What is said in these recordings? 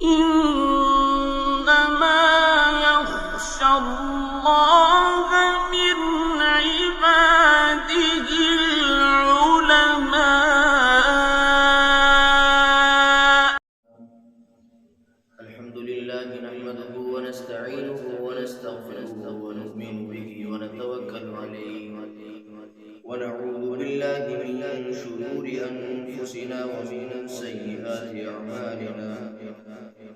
إنما يخشى الله من عباده العلماء. الحمد لله نحمده ونستعينه ونستغفره ونؤمن به ونتوكل عليه ونعوذ بالله من شرور أنفسنا ومن سيئات أعمالنا.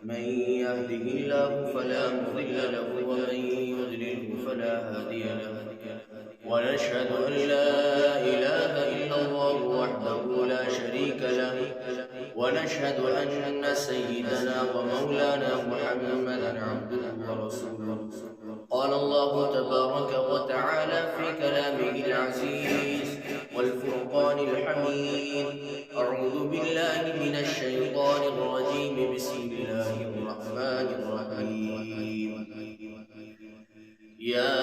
من يهده الله فلا مضل له ومن يضلله فلا هادي له. ونشهد أن لا إله إلا الله وحده لا شريك له. ونشهد أن سيدنا ومولانا محمدا عبده ورسوله. قال الله تبارك وتعالى في كلامه العزيز والفرقان الحميد: أعوذ بالله من الشيطان الرجيم. بسم الله الرحمن الرحيم. يا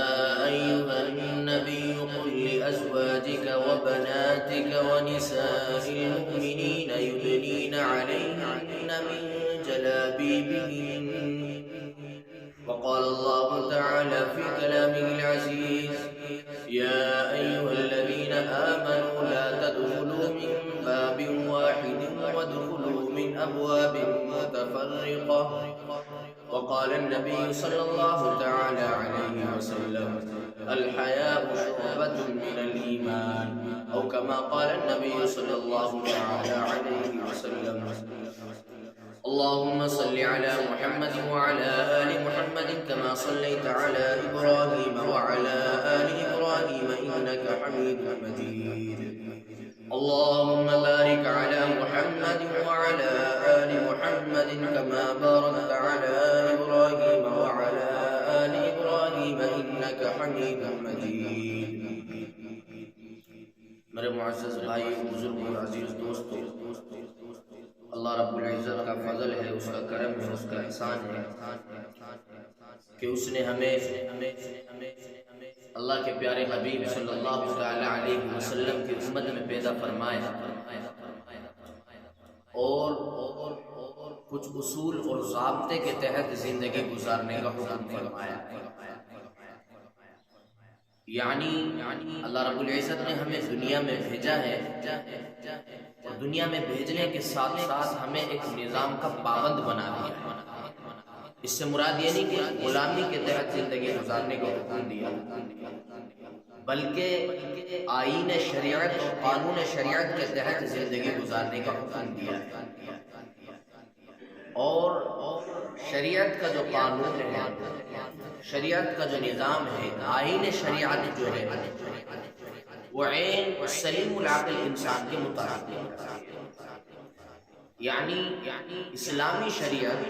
أيها النبي قل لأزواجك وبناتك ونساء المؤمنين يدنين عليهن من جلابيبهن. وقال الله تعالى في كلامه العزيز: يا أيها الذين آمنوا لا تدخلوا من باب واحد وادخلوا من أبواب متفرقة. وقال النبي صلى الله تعالى عليه وسلم: الحياء شعبة من الإيمان، أو كما قال النبي صلى الله تعالى عليه وسلم. اللهم صل على محمد وعلى آل محمد كما صليت على إبراهيم وعلى آل إبراهيم إنك حميد مجيد. اللهم بارك على محمد وعلى آل محمد كما باركت على إبراهيم وعلى آل إبراهيم إنك حميد مجيد. میرے معزز بھائی، بزرگوں، عزیز دوستوں، اللہ رب العزت کا فضل ہے، اس کا کرم ہے، اس کا احسان ہے کہ اس نے ہمیں اللہ کے پیارے حبیب صلی اللہ علیہ وسلم کی امت میں پیدا فرمایا اور کچھ اصول اور ضابطے کے تحت زندگی گزارنے کا حکم فرمایا. یعنی اللہ رب العزت نے ہمیں دنیا میں بھیجا ہے اور دنیا میں بھیجنے کے ساتھ ساتھ ہمیں ایک نظام کا پابند بنا دیا. اس سے مراد یہ نہیں کہ غلامی کے تحت زندگی گزارنے کا حکم دیا، بلکہ آئین شریعت اور قانون شریعت کے تحت زندگی گزارنے کا حکم دیا ہے. اور شریعت کا جو قانون ہے، شریعت کا جو نظام ہے، آئین شریعت جو ہے وہ عین سلیم العقل انسان کے مطابق ہے. یعنی اسلامی شریعت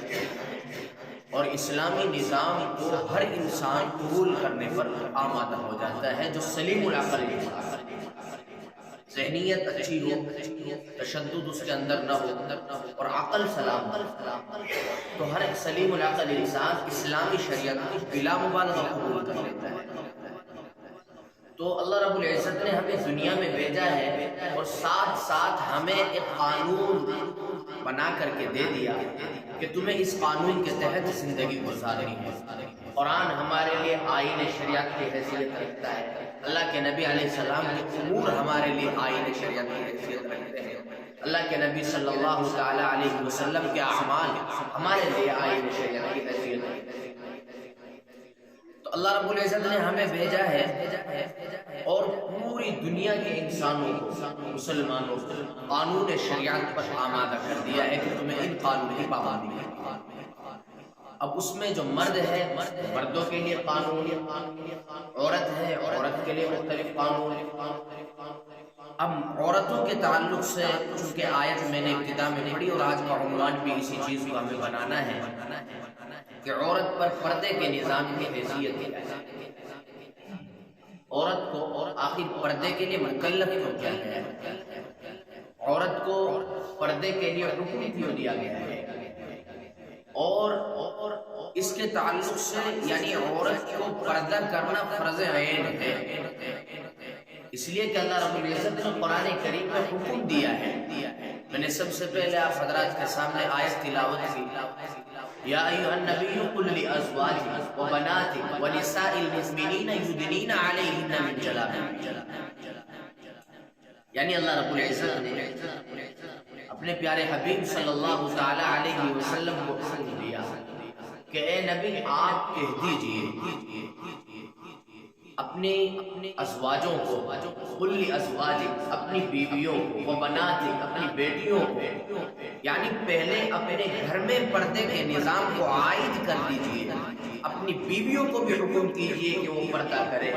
اور اسلامی نظام کو ہر انسان قبول کرنے پر آمادہ ہو جاتا ہے جو سلیم العقل ہے، ذہنیت اچھی ہو، تشدد اس کے اندر نہ ہو اور عقل سلام ہو، تو ہر ایک سلیم العقل انسان اسلامی شریعت کو بلا مبالغہ قبول کر لیتا ہے. تو اللہ رب العزت نے ہمیں دنیا میں بھیجا ہے اور ساتھ ساتھ ہمیں ایک قانون بنا کر کے دے دیا کہ تمہیں اس قانون کے تحت زندگی گزارنی ہے. قرآن ہمارے لیے آئین شریعت کی حیثیت رکھتا ہے، اللہ کے نبی علیہ السلام کے امور ہمارے لیے آئین شریعت کی حیثیت رکھتے ہیں، اللہ کے نبی صلی اللہ تعالی علیہ وسلم کے اعمال ہمارے لیے آئین شریعت کی حیثیت رکھتے ہیں. تو اللہ رب العزت نے ہمیں بھیجا ہے اور پوری دنیا کے انسانوں کو، مسلمانوں کو قانون شریعت پر آمادہ کر دیا ہے کہ تمہیں ان قانون کی پابندی ہے. اب اس میں جو مرد ہے، مردوں کے لیے قانون، عورت ہے، عورت کے لیے مختلف قانون. اب عورتوں کے تعلق سے چونکہ آیت میں نے ابتدا میں پڑھی اور آج کا عنوان بھی اسی چیز کو ہمیں بنانا ہے کہ عورت پر پردے کے نظام کی حیثیت ہے. عورت کو آخر پردے کے لیے مکلف کیوں کیا گیا ہے؟ عورت کو پردے کے لیے حکم کیوں دیا گیا ہے؟ اور اس کے تعلق سے یعنی عورت کو پردہ کرنا فرض عین ہے، اس لیے کہ اللہ رب العزت نے قرآن کریم میں حکم دیا ہے میں نے سب سے پہلے آپ حضرات کے سامنے آیت تلاوت کی، یا ایھا النبی قل لازواجک وبناتک ونساء المؤمنین یدنین علیہن من جلابیبہن، یعنی اللہ رب العزت نے اپنے پیارے حبیب صلی اللہ تعالی علیہ وسلم کو حکم دیا کہ اے نبی آپ کہہ دیجئے اپنے ازواجوں کو، قل لازواجک اپنی بیویوں کو، وبناتک اپنی بیٹیوں کو، یعنی پہلے اپنے گھر میں پردے کے نظام کو عائد کر دیجئے، اپنی بیویوں کو بھی حکم کیجئے کہ وہ پردہ کرے،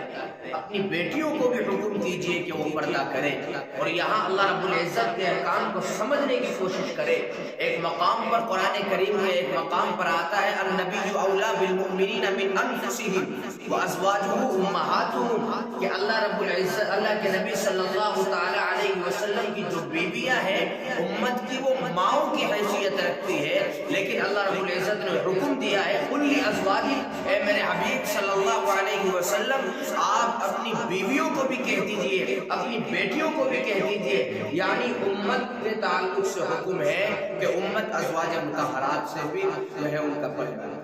اپنی بیٹیوں کو بھی حکم کیجئے کہ وہ پردہ کرے۔ اور یہاں اللہ رب العزت کے احکام کو سمجھنے کی کوشش کرے۔ ایک مقام پر قرآن کریم میں ایک مقام پر آتا ہے النبی اولیٰ بالمؤمنین من انفسہم وازواجہ امہاتہم، کہ اللہ رب العزت، اللہ کے نبی صلی اللہ تعالی علیہ وسلم کی جو بیویاں ہیں امت کی وہ ماؤں کی حیثیت رکھتی ہے، لیکن اللہ رب العزت نے حکم دیا ہے قل لازواجک، اے میرے حبیب صلی اللہ علیہ وسلم آپ اپنی بیویوں کو بھی کہہ دیجئے، اپنی بیٹیوں کو بھی کہہ دیجئے، یعنی امت کے تعلق سے حکم ہے کہ امت ازواج مطہرات سے بھی جو ہے ان کا پردہ،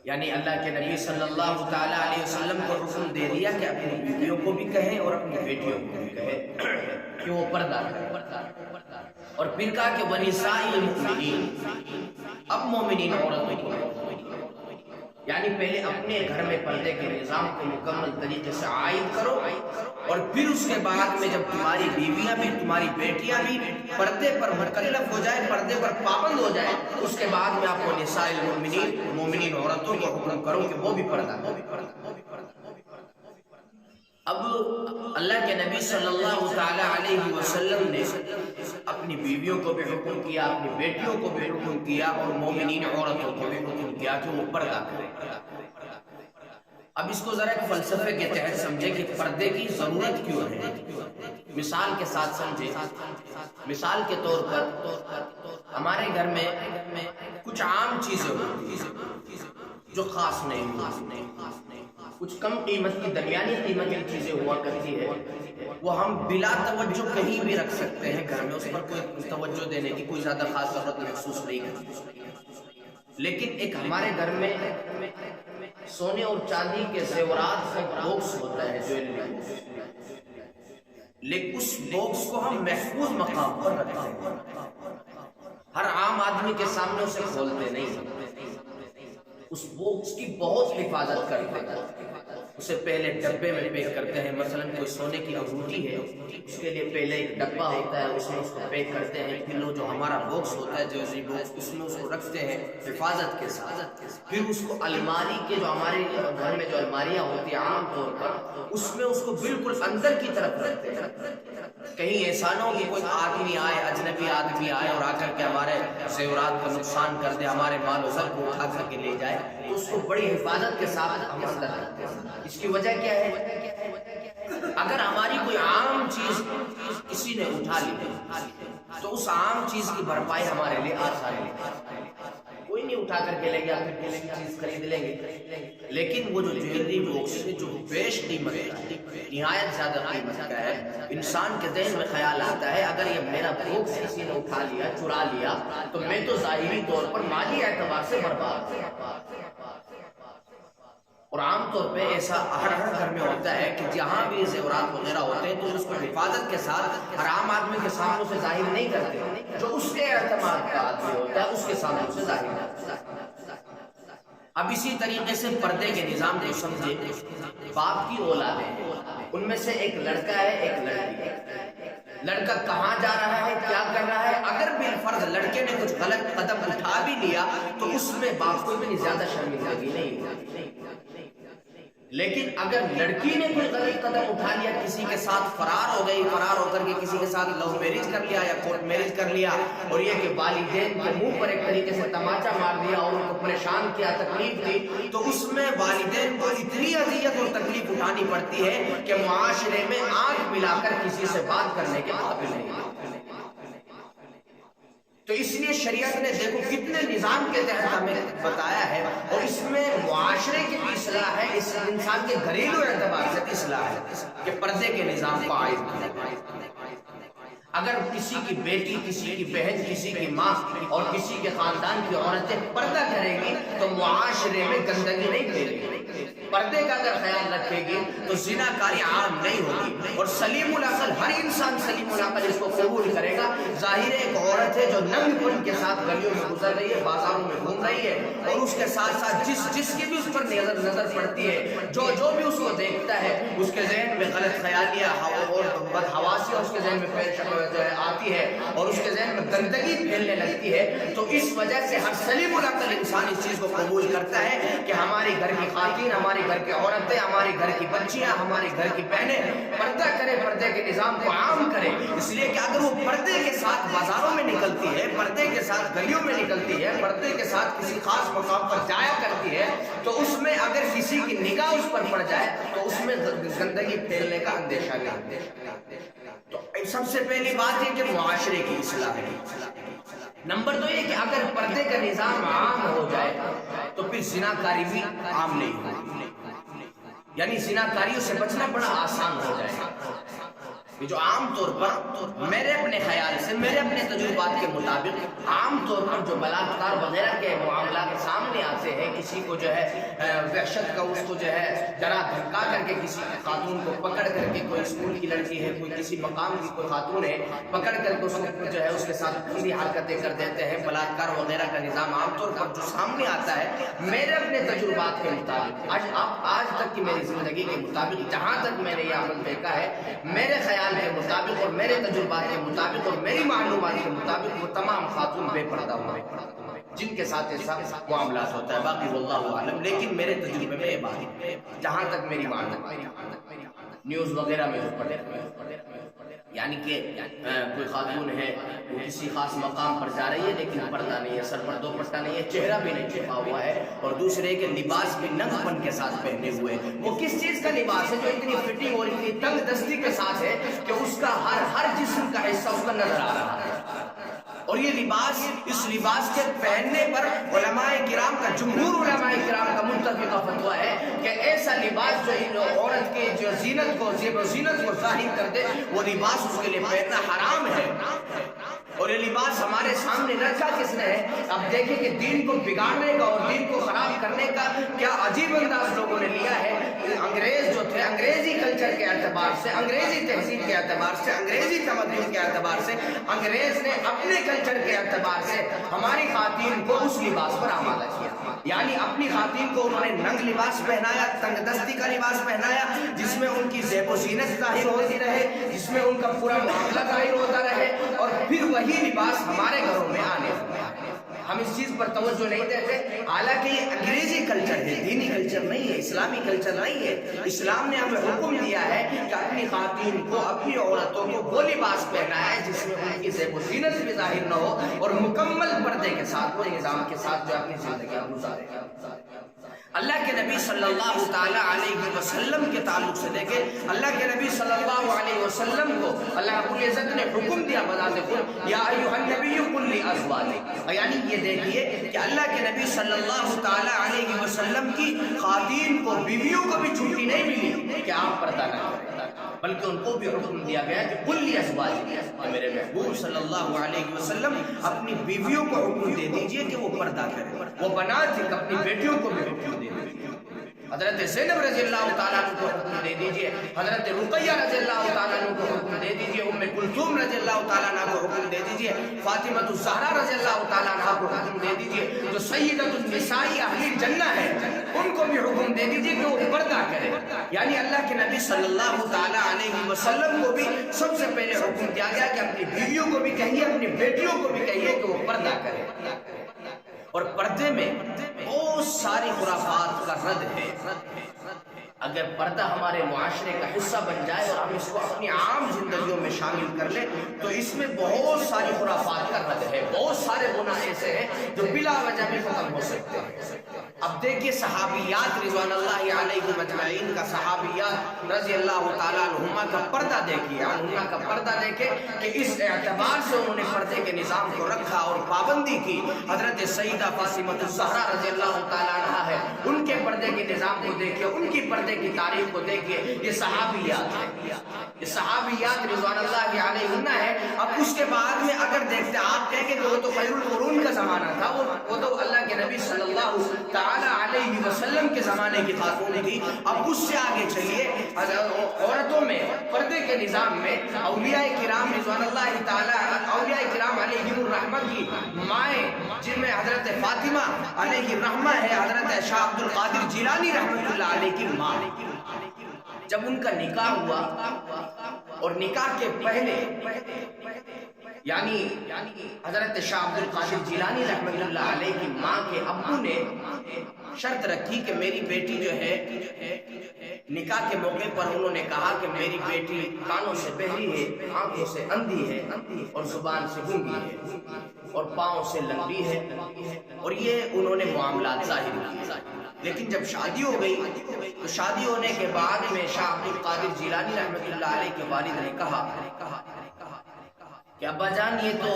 یعنی اللہ کے نبی صلی اللہ تعالی علیہ وسلم کو حکم دے دیا کہ اپنی بیویوں کو بھی کہیں اور اپنی بیٹیوں کو بھی کہیں کہ وہ پردہ کریں، اور پھر کہا کہ ونساء المؤمنین، اب مومنین عورتوں کو، یعنی پہلے اپنے گھر میں پردے کے نظام کو مکمل طریقے سے عائد کرو، اور پھر اس کے بعد میں جب تمہاری بیویاں بھی، تمہاری بیٹیاں بھی پردے پر مکلف ہو جائے، پردے پر پابند ہو جائے، اس کے بعد میں آپ کو نساء المؤمنین، مومنین عورتوں کو حکم کرو کہ وہ بھی پردہ کریں۔ اب اللہ کے نبی صلی اللہ تعالی علیہ وسلم نے اپنی بیویوں کو بھی حکم کیا، اپنی بیٹیوں کو بھی حکم کیا، اور مومنین عورتوں کو بھی حکم کیا کہ وہ پردہ کریں۔ اب اس کو ذرا ایک فلسفے کے تحت سمجھے کہ پردے کی ضرورت کیوں ہے، مثال کے ساتھ سمجھے۔ مثال کے طور پر ہمارے گھر میں کچھ عام چیزیں ہوتی ہیں جو خاص نہیں ہوتی، کچھ کم قیمت کی، درمیانی قیمت کی چیزیں ہوا کرتی ہے، وہ ہم بلا توجہ کہیں بھی رکھ سکتے ہیں گھر میں، اس پر کوئی توجہ دینے کی کوئی زیادہ خاص ضرورت محسوس نہیں کرتی۔ لیکن ایک ہمارے گھر میں سونے اور چاندی کے زیورات کا باکس ہوتا ہے، جویلری باکس، لیکن اس باکس کو ہم محفوظ مقام پر رکھتے ہیں، ہر عام آدمی کے سامنے اسے کھولتے نہیں، اس باکس کی بہت حفاظت کرتے ہیں، اسے پہلے ڈبے میں پیک کرتے ہیں۔ مثلا کوئی سونے کی انگوٹھی ہے، اس کے لیے پہلے ایک ڈبہ ہوتا ہے، اس میں اس کو پیک کرتے ہیں، پھر جو ہمارا باکس ہوتا ہے جویلری باکس، اس میں اس کو رکھتے ہیں حفاظت کے ساتھ، پھر اس کو الماری کے، جو ہمارے گھر میں جو الماریاں ہوتی ہیں عام طور پر، اس میں اس کو بالکل اندر کی طرف رکھتے ہیں، کہیں ایسا نہ ہو کہ کوئی آدمی آئے، اجنبی آدمی آئے اور آ کر کے ہمارے زیورات کا نقصان کر دے، ہمارے مال و زر کو اٹھا کر کے لے جائے، تو اس کو بڑی حفاظت کے ساتھ ہم اندر رکھتے ہیں۔ اس کی وجہ کیا ہے؟ اگر ہماری کوئی عام چیز کسی نے اٹھا لی تو اس عام چیز کی بھرپائی ہمارے لیے آسان ہے، کوئی نہیں اٹھا کر کے لے گیا، پھر دوسری چیز خرید لیں گے۔ لیکن وہ جو جویلری باکس ہے جو بیش قیمت کا ہے، نہایت زیادہ قیمت کا ہے، انسان کے ذہن میں خیال آتا ہے اگر یہ میرا باکس کسی نے اٹھا لیا، چرا لیا، تو میں تو ظاہری طور پر مالی اعتبار سے برباد ہوں۔ اور عام طور پہ ایسا ہر گھر میں ہوتا ہے کہ جہاں بھی زیورات وغیرہ ہوتے ہیں تو اس کو حفاظت کے ساتھ ہر عام آدمی کے سامنے سے ظاہر نہیں کرتے، جو اس کے اعتماد کا آدمی ہوتا ہے اس کے سامنے سے ظاہر کرتا ہے۔ اب اسی طریقے سے پردے کے نظام کو سمجھے، باپ کی اولادیں ہیں، ان میں سے ایک لڑکا ہے، ایک لڑکی ہے، لڑکا کہاں جا رہا ہے، کیا کر رہا ہے، اگر بالفرض لڑکے نے کچھ غلط قدم اٹھا بھی لیا تو اس میں باپ کو اتنی زیادہ شرمندگی نہیں ہوتی، لیکن اگر لڑکی نے کوئی غلط قدم اٹھا لیا، کسی کے ساتھ فرار ہو گئی، فرار ہو کر کے کسی کے ساتھ لو میرج کر لیا یا کورٹ میرج کر لیا، اور یہ کہ والدین کے منہ پر ایک طریقے سے تماچا مار دیا اور ان کو پریشان کیا، تکلیف دی، تو اس میں والدین کو اتنی اذیت اور تکلیف اٹھانی پڑتی ہے کہ معاشرے میں آنکھ ملا کر کسی سے بات کرنے کے قابل نہیں۔ تو اس لیے شریعت نے دیکھو کتنے نظام کے تحت ہمیں بتایا ہے، اور اس میں معاشرے کی اصلاح ہے، اس انسان کے گھریلو اعتبار سے اصلاح ہے کہ پردے کے نظام کو عائد کیا۔ اگر کسی کی بیٹی، کسی کی بہن، کسی کی ماں اور کسی کے خاندان کی عورتیں پردہ کریں گی تو معاشرے میں گندگی نہیں پھیلے گی۔ پردے کا اگر خیال رکھے گی تو زنا کاری عام نہیں ہوگی، اور سلیم العقل، ہر انسان سلیم العقل اس کو قبول کرے گا۔ ظاہر ہے ایک عورت ہے جو ننگ پن کے ساتھ گلیوں میں گزر رہی ہے، بازاروں میں گھوم رہی ہے، اور اس کے ساتھ ساتھ جس کی بھی اس پر نظر پڑتی ہے، جو بھی اس کو دیکھتا ہے، اس کے ذہن میں غلط خیالیاں اور بدحواسیاں اس کے ذہن میں آتی ہے، اور اس کے ذہن میں گندگی پھیلنے لگتی ہے۔ تو اس وجہ سے ہر سلیم العقل انسان اس چیز کو قبول کرتا ہے کہ ہماری گھر کی خواتین، ہمارے گھر کی عورتیں، ہمارے گھر کی بچیاں، ہمارے گھر کی بہنیں پردہ کرے، پردے کے نظام کو عام کرے۔ اس لیے کہ اگر وہ پردے کے ساتھ بازاروں میں نکلتی ہے، پردے کے ساتھ گلیوں میں نکلتی ہے، پردے کے ساتھ کسی خاص مقام پر جایا کرتی ہے، تو اس میں اگر کسی کی نگاہ اس پر پڑ جائے تو اس میں گندگی پھیلنے کا اندیشہ نہیں۔ تو سب سے پہلی بات یہ کہ معاشرے کی اصلاح ہے۔ نمبر دو یہ کہ اگر پردے کا نظام عام ہو جائے تو پھر زنا کاری بھی عام نہیں ہوگی، یعنی زنا کاریوں سے بچنا بڑا آسان ہو جائے گا۔ جو عام طور پر میرے اپنے خیال سے، میرے اپنے تجربات کے مطابق عام طور پر جو بلاکار وغیرہ کے معاملات سامنے آتے ہیں، کسی کو جو ہے وحشت کا، اس کو جو ہے ڈرا دھمکا کر کے کسی خاتون کو پکڑ کر کے، کوئی اسکول کی لڑکی ہے، کوئی کسی مقام کی کوئی خاتون ہے، پکڑ کر کے اس کو جو ہے اس کے ساتھ پوری حرکتیں کر دیتے ہیں، بلاکار وغیرہ کا نظام عام طور پر جو سامنے آتا ہے، میرے اپنے تجربات کے مطابق، آج تک کی میری زندگی کے مطابق، جہاں تک میں نے یہ عمل دیکھا ہے، میرے خیال کے مطابق اور میرے تجربات کے مطابق اور میری معلومات کے مطابق، وہ تمام خاتون بے پردہ ہوئے جن کے ساتھ ایسا معاملات ہوتا ہے۔ باقی واللہ عالم، لیکن میرے تجربے میں یہ بات، جہاں تک میری معلومات، نیوز وغیرہ میں پڑھے، یعنی کہ کوئی خاتون ہے، وہ کسی خاص مقام پر جا رہی ہے لیکن پردہ نہیں ہے، سر پر دوپٹہ نہیں ہے، چہرہ بھی نہیں چھپا ہوا ہے، اور دوسرے کے لباس بھی ننگ پن کے ساتھ پہنے ہوئے۔ وہ کس چیز کا لباس ہے جو اتنی فٹنگ اور اتنی تنگ دستی کے ساتھ ہے کہ اس کا ہر جسم کا حصہ اس کا نظر آ رہا ہے، اور یہ لباس، اس لباس کے پہننے پر علماء کرام کا، جمہور علماء کرام کا متفقہ فتویٰ ہے کہ ایسا لباس جو عورت کی جو زینت کو، زیب و زینت کو ظاہر کر دے، وہ لباس اس کے لیے پہننا حرام ہے۔ اور یہ لباس ہمارے سامنے رکھا کس نے ہے؟ اب دیکھیں کہ دین کو بگاڑنے کا اور دین کو خراب کرنے کا کیا عجیب انداز لوگوں نے لیا ہے۔ انگریز جو تھے، انگریزی کلچر کے اعتبار سے، انگریزی تہذیب کے اعتبار سے، انگریزی تمدن کے اعتبار سے، انگریز نے اپنے کلچر کے اعتبار سے ہماری خواتین کو اس لباس پر آمادہ کیا، یعنی اپنی خواتین کو انہوں نے ننگ لباس پہنایا، تنگ دستی کا لباس پہنایا، جس میں ان کی زیب و زینت ظاہر ہوتی رہے، جس میں ان کا پورا معاملہ ظاہر ہوتا رہے، اور پھر وہی لباس ہمارے گھروں میں آنے لگا۔ ہم اس چیز پر توجہ نہیں دیتے، حالانکہ یہ انگریزی کلچر ہے، دینی کلچر نہیں ہے، اسلامی کلچر نہیں ہے۔ اسلام نے ہمیں حکم دیا ہے کہ اپنی خواتین کو، اپنی عورتوں کو وہ لباس پہنا ہے جس میں ان کی زیب و زینت بھی ظاہر نہ ہو، اور مکمل پردے کے ساتھ، وہ نظام کے ساتھ جو اپنی زندگی گزارے۔ اللہ کے نبی صلی اللہ تعالی علیہ وسلم کے تعلق سے دیکھیں، اللہ کے نبی صلی اللہ علیہ وسلم کو اللہ رب العزت نے حکم دیا بذات خود، یا ایھا النبی قل لازواجک، یعنی یہ دیکھیے کہ اللہ کے نبی صلی اللہ تعالی علیہ وسلم کی خواتین کو، بیویوں کو بھی چھٹی نہیں ملی کہ آپ پردہ نہ کریں، بلکہ ان کو بھی حکم دیا گیا کہ قل لازواجک، میرے محبوب صلی اللہ علیہ وسلم اپنی بیویوں کو حکم دے دیجئے کہ وہ پردہ کریں، وہ بنات تھی، اپنی بیٹیوں کو بھی حکم دے دیجئے، حضرت زینب رضی اللہ تعالیٰ عنہ کو حکم دے دیجئے، حضرت رقیہ رضی اللہ تعالیٰ عنہ کو حکم دے دیجئے، ام کلثوم رضی اللہ تعالیٰ عنہ کو حکم دے دیجئے، فاطمہ الزہرا رضی اللہ تعالیٰ عنہ کو حکم دے دیجئے، جو سیدۃ النساء اہل الجنہ ہے، ان کو بھی حکم دے دیجئے کہ وہ پردہ کرے۔ یعنی اللہ کے نبی صلی اللہ تعالیٰ علیہ وسلم کو بھی سب سے پہلے حکم دیا گیا کہ اپنی بیویوں کو بھی کہیے، اپنی بیٹیوں کو بھی کہیے کہ وہ پردہ کرے۔ اور پردے میں بہت ساری خرافات کا رد ہے۔ اگر پردہ ہمارے معاشرے کا حصہ بن جائے اور ہم اس کو اپنی عام زندگیوں میں شامل کر لیں تو اس میں بہت ساری خرافات کا رد ہے، بہت سارے گناہ ایسے ہیں جو بلا وجہ بھی ختم ہو سکتے ہیں۔ اب دیکھیے صحابیات رضوان اللہ علیہم اجمعین کا، صحابیات رضی اللہ تعالیٰ عنہما کا پردہ دیکھیے، عنہما کا پردہ دیکھے کہ اس اعتبار سے انہوں نے پردے کے نظام کو رکھا اور پابندی کی۔ حضرت سیدہ فاطمہ الزہرا رضی اللہ تعالیٰ عنہ ہے، ان کے پردے کے نظام کو دیکھیے، ان کی پردے زمانے کی تاریخ کو دیکھیے، یہ صحابیات ہے، یہ صحابیات رضوان اللہ علیہن ہے۔ اب اس کے بعد میں اگر دیکھتے آپ کہیں کہ وہ تو خیر القرون کا زمانہ تھا، وہ تو اللہ کے نبی صلی اللہ تعالی علیہ وسلم کے زمانے کی خاتون تھی۔ اب اس سے آگے چلیے، عورتوں میں پردے کے نظام میں اولیاء کرام رضوان اللہ تعالی، اولیاء کرام علیہم الرحمہ کی مائیں، جن میں حضرت فاطمہ علیہ الرحمہ ہے، حضرت شاہ عبد القادر جیلانی رحمۃ اللہ علیہ کی ماں، جب ان کا نکاح ہوا اور نکاح کے پہلے یعنی حضرت شاہ عبد القادر جیلانی رحمۃ اللہ علیہ کی ماں کے ابو نے شرط رکھی کہ میری بیٹی جو ہے، نکاح کے موقع پر انہوں نے کہا کہ میری بیٹی کانوں سے بہری ہے، آنکھوں سے اندھی ہے، اور زبان سے گونگی ہے، اور پاؤں سے لنگڑی ہے، اور یہ انہوں نے معاملات ظاہر کیے۔ لیکن جب شادی ہو گئی تو شادی ہونے کے بعد میں شاہ عبد القادر جیلانی رحمۃ اللہ علیہ کے والد نے کہا کہ ابا جان یہ تو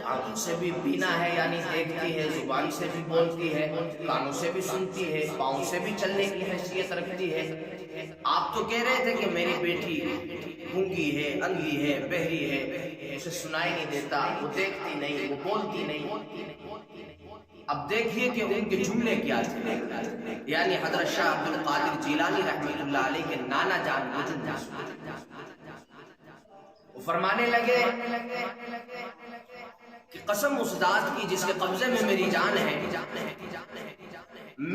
آنکھوں سے بھی بینا ہے، یعنی دیکھتی ہے، زبان سے بھی بولتی ہے، کانوں سے بھی سنتی ہے، پاؤں سے بھی چلنے کی حیثیت رکھتی ہے، آپ تو کہہ رہے تھے کہ میری بیٹی گونگی ہے، اندھی ہے، بہری ہے، اسے سنائی نہیں دیتا، وہ دیکھتی نہیں، وہ بولتی نہیں۔ اب دیکھیے کہ ان کے جملے کیا تھے، یعنی حضرت شاہ عبد القادر جیلانی رحمۃ اللہ علیہ کے نانا جان کو جملے وہ فرمانے لگے کہ قسم اس ذات کی جس کے قبضے میں میری جان ہے،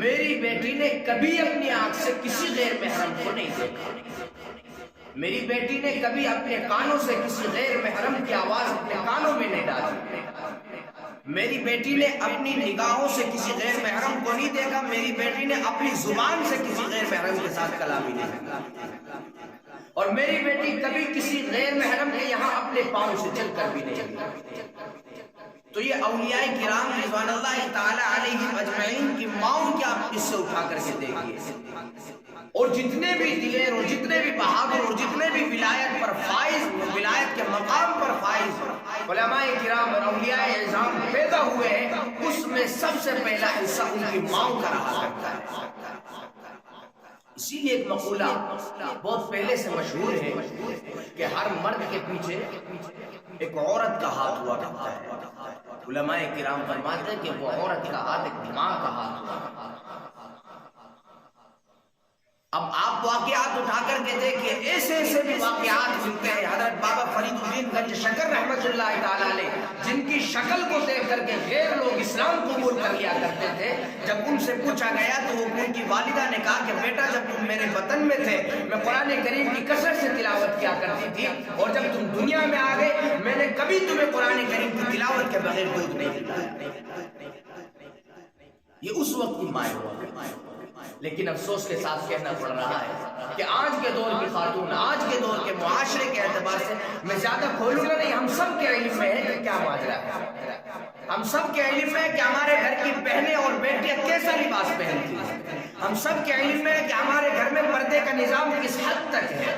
میری بیٹی نے کبھی اپنی آنکھ سے کسی غیر محرم کو نہیں دیکھا، میری بیٹی نے کبھی اپنے کانوں سے کسی غیر محرم کی آواز اپنے کانوں میں نہیں ڈالی، میری بیٹی نے اپنی نگاہوں سے کسی غیر محرم کو نہیں دیکھا، میری بیٹی نے اپنی زبان سے کسی غیر محرم کے ساتھ کلام ہی نہیں کیا، اور میری بیٹی کبھی کسی غیر محرم کے یہاں اپنے پاؤں سے چل کر بھی نہیں گئی۔ تو یہ اولیاء کرام رضوان اللہ تعالی علیہم اجمعین کی ماؤں کیا آپ اس سے اٹھا کر کے دیکھیے، اور جتنے بھی دلیر اور جتنے بھی بہادر اور جتنے بھی ولایت پر فائز، ولایت کے مقام پر فائز علماء کرام اور اولیاء اعظام پیدا ہوئے ہیں، اس میں سب سے پہلا حصہ ان کی ماؤں کا رہا کرتا ہے۔ اسی لیے ایک مقولہ بہت پہلے سے مشہور ہے کہ ہر مرد کے پیچھے ایک عورت کا ہاتھ ہوا کرتا ہے۔ علماء کرام فرماتے ہیں کہ وہ عورت کا ہاتھ ایک ماں کا ہاتھ ہوا کرتا ہے۔ اب آپ واقعات اٹھا کر کے دیکھیے، ایسے ایسے بھی واقعات ملتے ہیں۔ حضرت بابا فرید الدین گنج شکر رحمت اللہ تعالی علیہ، جن کی شکل کو دیکھ کر کے غیر لوگ اسلام قبول کر لیا کرتے تھے، جب ان سے پوچھا گیا تو وہ ان کی والدہ نے کہا کہ بیٹا جب تم میرے وطن میں تھے میں قرآن کریم کی کثرت سے تلاوت کیا کرتی تھی، اور جب تم دنیا میں آ گئے میں نے کبھی تمہیں قرآن کریم کی تلاوت کے بغیر دودھ نہیں پلایا۔ یہ اس وقت کی مائیں ہوا، لیکن افسوس کے ساتھ کہنا پڑ رہا ہے کہ آج کے دور کی خاتون، آج کے دور کے معاشرے کے اعتبار سے میں زیادہ کھولوں گا نہیں، ہم سب کے علم میں ہے کہ کیا ماجرا ہے، ہم سب کے علم میں ہے کہ ہمارے گھر کی بہنیں اور بیٹیاں کیسا لباس پہنتی ہیں، ہم سب کے علم میں ہے کہ ہمارے گھر میں پردے کا نظام کس حد تک ہے،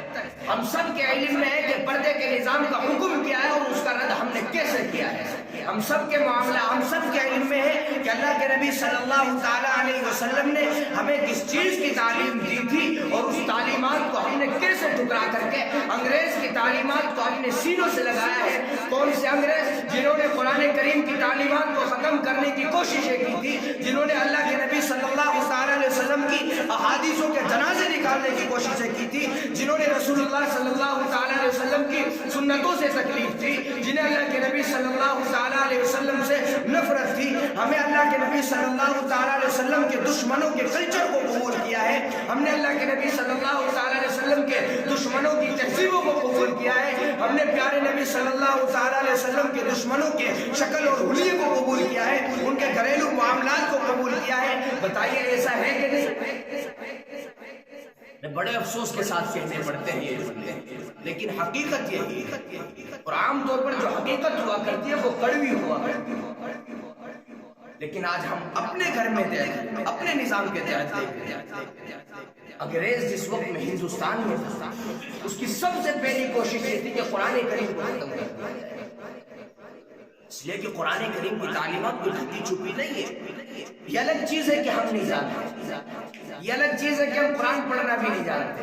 ہم سب کے علم میں ہے کہ پردے کے نظام کا حکم کیا ہے اور اس کا رد ہم نے کیسے کیا ہے، ہم سب کے معاملہ، ہم سب کے علم میں ہے کہ اللہ کے نبی صلی اللہ تعالی علیہ وسلم نے ہمیں کس چیز کی تعلیم دی تھی، اور اس تعلیمات کو ہم نے کیسے ٹکرا کر کے انگریز کی تعلیمات کو ہم نے سینوں سے لگایا ہے۔ کون سے انگریز؟ جنہوں نے قرآن کریم کی تعلیمات کو ختم کرنے کی کوششیں کی تھی، جنہوں نے اللہ کے نبی صلی اللہ تعالی علیہ وسلم کی احادیثوں کے جنازے نکالنے کی کوششیں کی تھی، جنہوں نے رسول اللہ صلی اللہ تعالی علیہ وسلم کی سنتوں سے تکلیف تھی، جنہیں اللہ کے نبی صلی اللہ تعالی علیہ وسلم سے نفرت تھی۔ ہمیں اللہ کے نبی صلی اللہ تعالی علیہ وسلم کے دشمنوں کے کلچر کو قبول کیا ہے، ہم نے اللہ کے نبی صلی اللہ تعالی علیہ وسلم کے دشمنوں کی تہذیبوں کو قبول کیا ہے، ہم نے پیارے نبی صلی اللہ تعالی علیہ وسلم کے دشمنوں کے شکل اور حلیے کو قبول کیا ہے، ان کے گھریلو معاملات کو قبول کیا ہے۔ بتائیے ایسا ہے کہ نہیں؟ بڑے افسوس کے ساتھ کہنے پڑتے ہیں یہ جملے، لیکن حقیقت یہی ہے، اور عام طور پر جو حقیقت ہوا کرتی ہے وہ کڑوی ہوا کرتی ہے، لیکن آج ہم اپنے گھر میں دیکھیں، اپنے نظام کے تحت دیکھیں، انگریز جس وقت میں ہندوستان میں تھا اس کی سب سے پہلی کوشش یہ تھی کہ قرآن کریم کو ختم کر دیا جائے، اس لیے کہ قرآن کریم کی تعلیمات کوئی چھپی چھپی نہیں ہے۔ یہ الگ چیز ہے کہ ہم نہیں جانتے، یہ الگ چیز ہے کہ ہم قرآن پڑھنا بھی نہیں جانتے.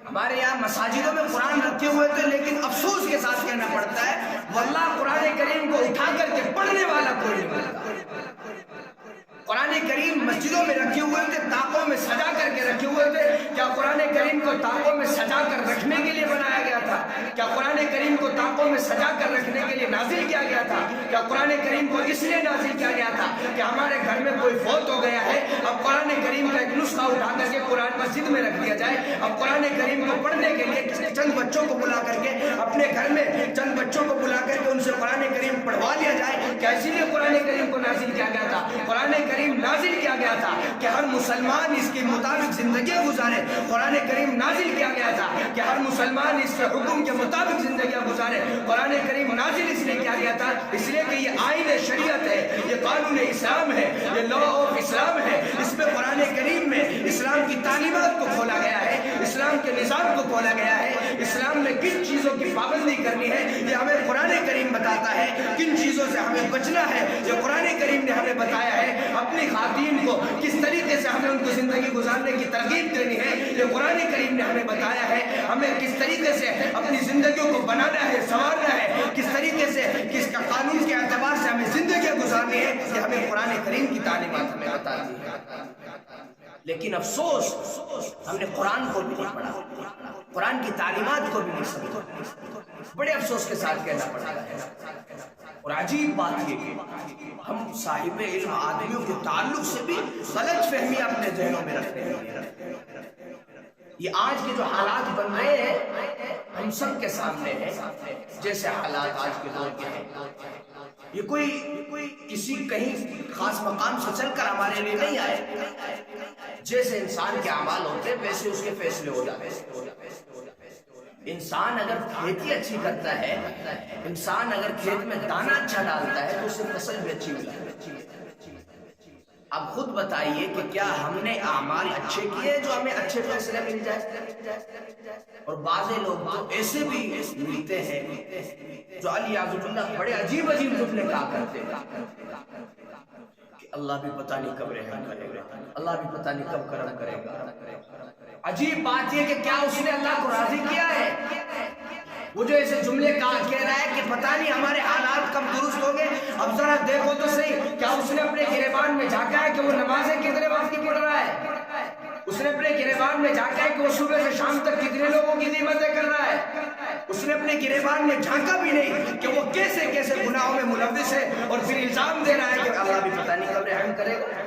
ہمارے یہاں مساجدوں میں قرآن رکھے ہوئے تھے، لیکن افسوس کے ساتھ کہنا پڑتا ہے واللہ قرآن کریم کو اٹھا کر کے پڑھنے والا کوئی نہیں ملتا. قرآن کریم مسجدوں میں رکھے ہوئے تھے، طاقوں میں سجا کر کے رکھے ہوئے تھے. کیا قرآن کریم کو طاقوں میں سجا کر رکھنے کے لیے بنایا گیا تھا؟ کیا قرآن کریم کو طاقوں میں سجا کر رکھنے کے لیے نازل کیا گیا تھا؟ کیا قرآن کریم کو اس لیے نازل کیا گیا تھا کہ ہمارے گھر میں کوئی فوت ہو گیا ہے، اب قرآن کریم کا ایک نسخہ اٹھا کر کے قرآن مسجد میں رکھ دیا جائے، اب قرآن کریم کو پڑھنے کے لیے چند بچوں کو بلا کر کے اپنے گھر میں چند بچوں کو بلا کر کے ان سے قرآن کریم پڑھوا لیا جائے؟ کیا اسی لیے قرآن کریم کو نازل کیا گیا تھا؟ قرآن کریم نازل کیا گیا تھا کہ ہر مسلمان اس کے مطابق زندگیاں گزارے. قرآن کریم نازل کیا گیا تھا کہ ہر مسلمان اس کے حکم کے مطابق زندگیاں گزارے. قرآن کریم نازل اس لیے کیا گیا تھا اس لیے کہ یہ آئین شریعت ہے، یہ قانون اسلام ہے، یہ لا آف اسلام ہے. اس میں قرآن کریم میں اسلام کی تعلیمات کو کھولا گیا ہے، اسلام کے نظام کو کھولا گیا ہے. اسلام میں کن چیزوں کی پابندی کرنی ہے یہ ہمیں قرآن کریم بتاتا ہے، کن چیزوں سے ہمیں بچنا ہے یہ قرآن کریم نے ہمیں بتایا ہے. اپنی خواتین کو کس طریقے سے ہمیں ان کو زندگی گزارنے کی ترغیب دینی ہے یہ قرآن کریم نے ہمیں بتایا ہے. ہمیں کس طریقے سے اپنی زندگیوں کو بنانا ہے، سنوارنا ہے، کس طریقے سے کس کا قانون کے اعتبار سے ہمیں زندگیاں گزارنی ہے یہ ہمیں قرآن کریم کی تعلیمات ہمیں بتاتی ہے. لیکن افسوس ہم نے قرآن کو بھی نہیں پڑھا، قرآن کی تعلیمات کو بھی نہیں سمجھا. بڑے افسوس کے ساتھ کہنا پڑتا ہے. اور عجیب بات یہ کہ ہم صاحب علم آدمیوں کے تعلق سے بھی غلط فہمی اپنے ذہنوں میں رکھتے ہیں. یہ آج کے جو حالات بن رہے ہیں ہم سب کے سامنے ہیں. جیسے حالات آج کے دور کے ہیں، یہ کوئی کسی کہیں خاص مقام سے چل کر ہمارے لیے نہیں آئے. جیسے انسان کے اعمال ہوتے ہیں ویسے اس کے فیصلے ہو جاتے ہیں. انسان اگر کھیتی اچھی کرتا ہے، انسان اگر کھیت میں دانا اچھا ڈالتا ہے تو اسے فصل بھی اچھی ملتی ہے. اب خود بتائیے کہ کیا ہم نے اعمال اچھے کیے جو ہمیں اچھے فیصلے مل جائے؟ اور بعض لوگ تو ایسے بھی ملتے ہیں جو علیاذ باللہ بڑے عجیب جملے کہا کرتے ہیں کہ اللہ بھی پتہ نہیں کب رحم کرے گا، اللہ بھی پتہ نہیں کب کرم کرے گا. عجیب بات یہ کہ کیا اس نے اللہ کو راضی کیا ہے؟ وہ جو ایسے جملے کہہ رہا ہے کہ پتہ نہیں ہمارے حالات کب درست ہو گئے. اب ذرا دیکھو تو صحیح، کیا اس نے اپنے گریبان میں جھانکا ہے کہ وہ نمازیں کتنے وقت کی پڑھ رہا ہے؟ اس نے اپنے گریبان میں جھانکا ہے کہ وہ صبح سے شام تک کتنے لوگوں کی خدمتیں کر رہا ہے؟ اس نے اپنے گریبان میں جھانکا بھی نہیں کہ وہ کیسے کیسے گناہوں میں ملوث ہے اور پھر الزام دے رہا ہے کہ اللہ بھی پتہ نہیں کب رحم کرے گا.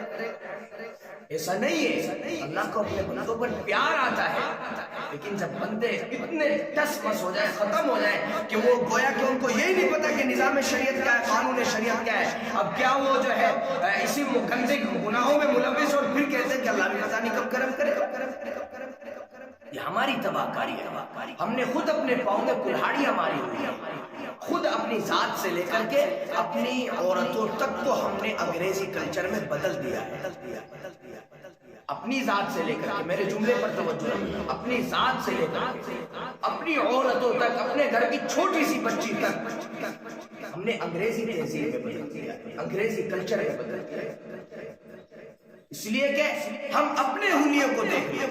ایسا نہیں ہے. اللہ کو اپنے بندوں پر پیار آتا ہے، لیکن جب بندے اتنے ٹس مس ہو جائے، ختم ہو جائے کہ وہ گویا کہ ان کو یہی نہیں پتا کہ نظام شریعت کیا ہے، قانون شریعت کیا ہے، اب کیا وہ جو ہے اسی گندے گناہوں میں ملوث اور پھر کہتے ہیں کہ اللہ بھی پتہ نہیں کب کرم کرے گا. یہ ہماری تباہ کاری ہے. ہم نے خود اپنے پاؤں میں کلہاڑیاں ماری ہوئی ہیں. خود اپنی ذات سے لے کر کے اپنی عورتوں تک کو ہم نے انگریزی کلچر میں بدل دیا ہے. اپنی ذات سے لے کر کے، میرے جملے پر توجہ، اپنی ذات سے لے کر کے اپنی عورتوں تک، اپنے گھر کی چھوٹی سی بچی تک ہم نے انگریزی تہذیب میں بدل دیا، انگریزی کلچر میں بدل دیا. اس لیے کہ ہم اپنے حلیے کو دیکھ لیں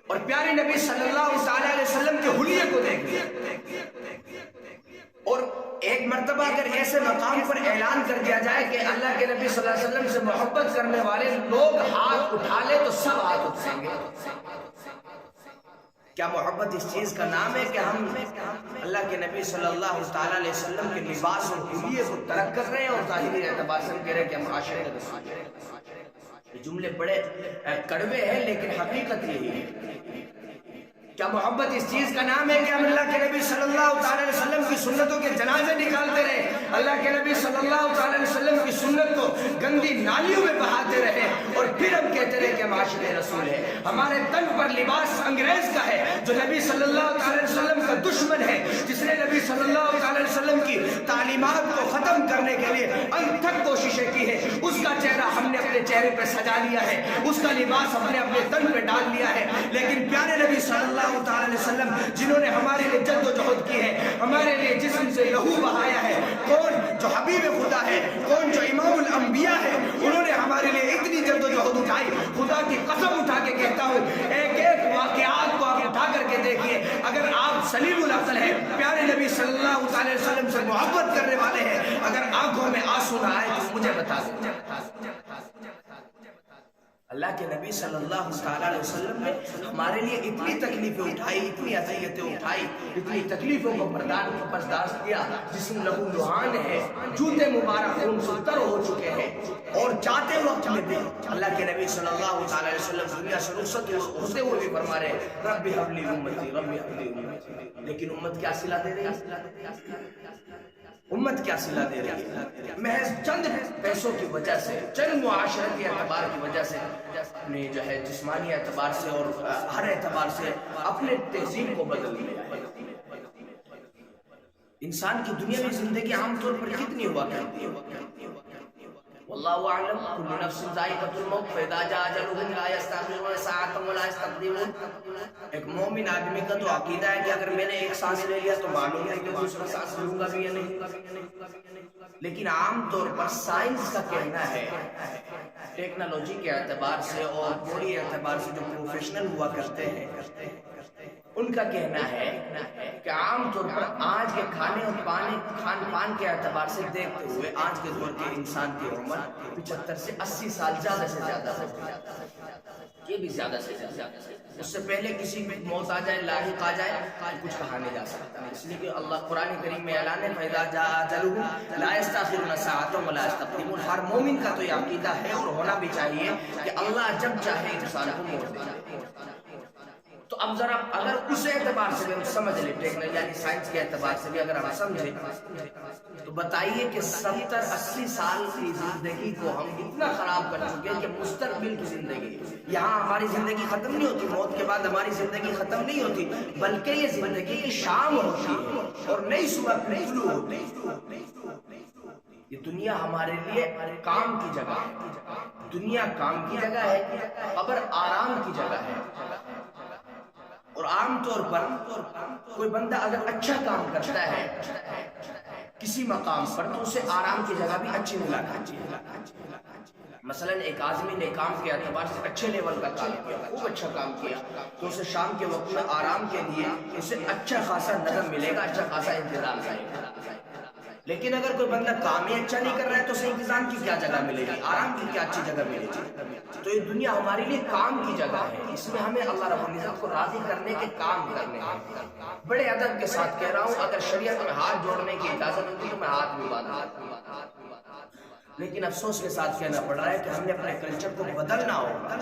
اور پیارے نبی صلی اللہ علیہ وسلم کے حلیے کو دیکھ لیں. اور ایک مرتبہ اگر ایسے مقام پر اعلان کر دیا جائے کہ اللہ کے نبی صلی اللہ علیہ وسلم سے محبت کرنے والے لوگ ہاتھ اٹھا لے تو سب ہاتھ اٹھائیں گے. کیا محبت اس چیز کا نام ہے کہ ہم اللہ کے نبی صلی اللہ تعالیٰ علیہ وسلم کے لباس اور حلیے کو ترک کر رہے ہیں اور ظاہری اعتبار سے کہہ رہے ہیں کہ ہم عاشق رسول ہیں؟ یہ جملے بڑے کڑوے ہیں لیکن حقیقت یہی ہے. کیا محبت اس چیز کا نام ہے کہ ہم اللہ کے نبی صلی اللہ تعالی علیہ وسلم کی سنتوں کے جنازے نکالتے رہے، اللہ کے نبی صلی اللہ تعالی علیہ وسلم کی سنت کو گندی نالیوں میں بہاتے رہے اور پھر ہم کہتے رہے کہ ہم عاشق رسول ہیں؟ ہمارے تن پر لباس انگریز کا ہے جو نبی صلی اللہ تعالی علیہ وسلم کا دشمن ہے، جس نے نبی صلی اللہ تعالی علیہ وسلم کی تعلیمات کو ختم کرنے کے لیے انتھک کوششیں کی ہے. اس کا چہرہ ہم نے اپنے چہرے پہ سجا لیا ہے، اس کا لباس ہم نے اپنے تن پہ ڈال لیا ہے. لیکن پیارے نبی صلی اللہ تعالی علیہ وسلم جنہوں نے ہمارے لیے جد و جہد کی ہے، ہمارے لیے جسم سے لہو بہایا ہے، کون جو حبیب خدا ہے، کون جو امام الانبیاء ہے، انہوں نے ہمارے لیے اتنی جد و جہد اٹھائی. خدا کی قسم اٹھا کے کہتا ہوں ایک ایک واقعات کو آپ اٹھا کر کے دیکھیے. اگر آپ سلیم العقل ہیں, پیارے نبی صلی اللہ علیہ وسلم سے محبت کرنے والے ہیں, اگر آنکھوں میں آنسو نہ آئے تو مجھے بتا دیں. اللہ کے نبی صلی اللہ علیہ وسلم نے ہمارے لیے اتنی تکلیفیں اٹھائی, اتنی اذیتیں اٹھائی, اتنی تکلیفوں کو برداشت کیا. جسم لہو لہان ہے, جوتے مبارک خون سے تر ہو چکے ہیں, اور جاتے وقت میں بھی اللہ کے نبی صلی اللہ علیہ وسلم دنیا سے رخصت ہوتے ہوئے بھی فرما رہے ہیں رب ہب لی امتی, رب ہب لی امتی. لیکن امت کیا صلہ دے رہی ہے؟ امت کیا صلہ دے رہی ہے؟ محض چند پیسوں کی وجہ سے, چند معاشرتی اعتبار کی وجہ سے, اپنے جو ہے جسمانی اعتبار سے اور ہر اعتبار سے اپنے تہذیب کو بدل دیا. انسان کی دنیاوی زندگی عام طور پر کتنی ہوا کرتی ہے؟ واللہ اعلم, کل نفس ذائقۃ الموت فاذا جاء اجلهم لا يستأخرون ساعة ولا يستقدمون. ایک مومن آدمی کا تو عقیدہ ہے کہ اگر میں نے ایک سانس لے لیا تو معلوم ہے کہ دوسرا سانس لوں گا بھی یا نہیں. لیکن عام طور پر سائنس کا کہنا ہے, ٹیکنالوجی کے اعتبار سے اور بوڈی اعتبار سے جو پروفیشنل ہوا کرتے ہیں ان کا کہنا ہے کہ عام طور پر آج کے کھانے اور کھان پان کے اعتبار سے دیکھتے ہوئے آج کے دور کے انسان کی عمر 75 سے 80 سال زیادہ سے زیادہ ہوتی ہے. یہ بھی زیادہ سے زیادہ, اس سے پہلے کسی میں موت آ جائے, لاحق آ جائے, کچھ کہا نہیں جا سکتا. اس لیے کہ اللہ قرآن کریم میں اعلان ہے فَإِذَا جَاءَ أَجَلُهُمْ لَا يَسْتَأْخِرُونَ سَاعَةً وَلَا يَسْتَقْدِمُونَ. ہر مومن کا تو یہ عقیدہ ہے اور ہونا بھی چاہیے کہ اللہ جب چاہے انسان کو موت دے. تو اب ذرا اگر اس اعتبار سے بھی ہم سمجھ لیں, ٹیکنالوجی یعنی سائنس کے اعتبار سے بھی اگر ہم سمجھیں, تو بتائیے کہ 70-80 سال کی زندگی کو ہم اتنا خراب کر چکے ہیں کہ مستقبل کی زندگی, یہاں ہماری زندگی ختم نہیں ہوتی, موت کے بعد ہماری زندگی ختم نہیں ہوتی, بلکہ یہ زندگی کی شام ہوتی ہے اور نئی صبح طلوع ہوتی ہے. یہ دنیا ہمارے لیے کام کی جگہ ہے, دنیا کام کی جگہ ہے, قبر آرام کی جگہ ہے. اور عام طور پر کوئی بندہ اگر اچھا کام کرتا ہے کسی مقام پر تو اسے آرام کی جگہ بھی اچھی ملا کرتی ہے. مثلا ایک آدمی نے کام کے اعتبار سے اچھے لیول کا کام کیا, خوب اچھا کام کیا, تو اسے شام کے وقت میں آرام کے لیے اسے اچھا خاصا نظم ملے گا, اچھا خاصا انتظام کرے گا. لیکن اگر کوئی بندہ کام ہی اچھا نہیں کر رہا ہے تو اسے انتظام کی کیا جگہ ملے گی, آرام کی کیا اچھی جگہ ملے گی. تو یہ دنیا ہمارے لیے کام کی جگہ ہے, اس میں ہمیں اللہ رب العزت کو راضی کرنے کے کام کرنے ہیں. بڑے ادب کے ساتھ کہہ رہا ہوں, اگر شریعت میں ہاتھ جوڑنے کی اجازت ہوتی تو میں ہاتھ بھی باندھتا. لیکن افسوس کے ساتھ کہنا پڑ رہا ہے کہ ہم نے اپنے کلچر کو بدلنا ہوگا,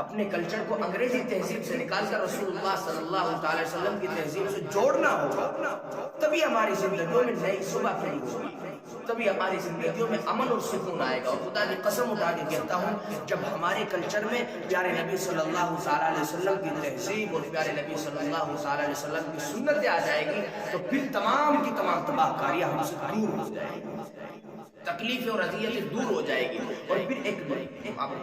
اپنے کلچر کو انگریزی تہذیب سے نکال کر رسول اللہ صلی اللہ علیہ وسلم کی تہذیب سے جوڑنا ہوگا. تبھی ہماری زندگیوں میں نئی صبح کھڑی ہوگی, تبھی ہماری زندگیوں میں امن اور سکون آئے گا. اور خدا کی قسم اٹھا کے کہتا ہوں, جب ہمارے کلچر میں پیارے نبی صلی اللہ علیہ وسلم کی تہذیب اور پیارے نبی صلی اللہ علیہ وسلم کی سنتیں آ جائے گی تو پھر تمام کی تمام تباہ کاریاں ہم سے دور ہو جائیں گی, تکلیفیں اور اذیتیں دور ہو جائے گی, اور پھر ایک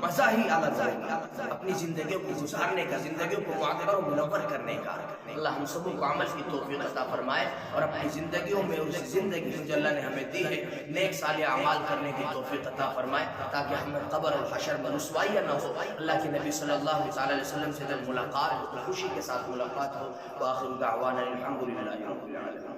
مزہ ہی الگ ہوگا اپنی زندگیوں کو گزارنے کا, زندگیوں کو معطر و منور کرنے کا. اللہ ہم سب کو عمل کی توفیق عطا فرمائے اور اپنی زندگیوں میں اس زندگی جو اللہ نے ہمیں دی ہے نیک صالح اعمال کرنے کی توفیق عطا فرمائے, تاکہ ہمیں قبر اور حشر میں رسوائیاں نہ ہو. اللہ کے نبی صلی اللہ علیہ وسلم سے جب ملاقات ہو تو خوشی کے ساتھ ملاقات ہو. وآخر دعوانا الحمدللہ رب العالمین.